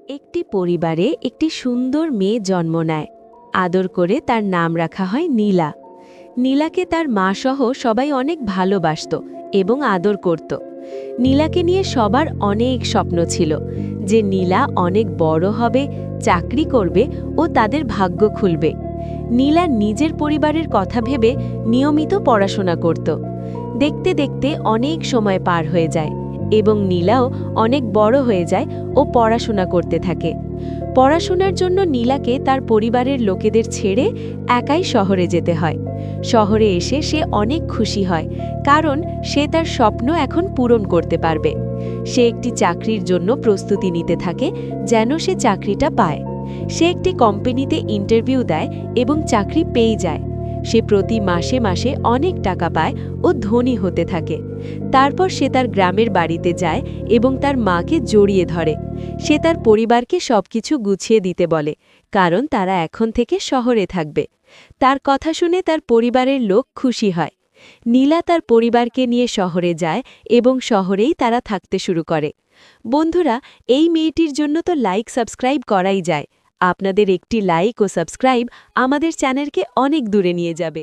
একটি পরিবারে একটি সুন্দর মেয়ে জন্ম নেয়। আদর করে তার নাম রাখা হয় নীলা। নীলাকে তার মা সহ সবাই অনেক ভালোবাসত এবং আদর করত। নীলাকে নিয়ে সবার অনেক স্বপ্ন ছিল যে নীলা অনেক বড় হবে, চাকরি করবে ও তাদের ভাগ্য খুলবে। নীলা নিজের পরিবারের কথা ভেবে নিয়মিত পড়াশোনা করত। দেখতে দেখতে অনেক সময় পার হয়ে যায় এবং নীলাও অনেক বড় হয়ে যায় ও পড়াশোনা করতে থাকে। পড়াশোনার জন্য নীলাকে তার পরিবারের লোকেদের ছেড়ে একাই শহরে যেতে হয়। শহরে এসে সে অনেক খুশি হয়, কারণ সে তার স্বপ্ন এখন পূরণ করতে পারবে। সে একটি চাকরির জন্য প্রস্তুতি নিতে থাকে যেন সে চাকরিটা পায়। সে একটি কোম্পানিতে ইন্টারভিউ দেয় এবং চাকরি পেয়ে যায়। সে প্রতি মাসে মাসে অনেক টাকা পায় ও ধনী হতে থাকে। তারপর সে তার গ্রামের বাড়িতে যায় এবং তার মাকে জড়িয়ে ধরে। সে তার পরিবারকে সবকিছু গুছিয়ে দিতে বলে, কারণ তারা এখন থেকে শহরে থাকবে। তার কথা শুনে তার পরিবারের লোক খুশি হয়। নীলা তার পরিবারকে নিয়ে শহরে যায় এবং শহরেই তারা থাকতে শুরু করে। বন্ধুরা, এই মেয়েটির জন্য তো লাইক সাবস্ক্রাইব করাই যায়। আপনাদের একটি লাইক ও সাবস্ক্রাইব আমাদের চ্যানেলকে অনেক দূরে নিয়ে যাবে।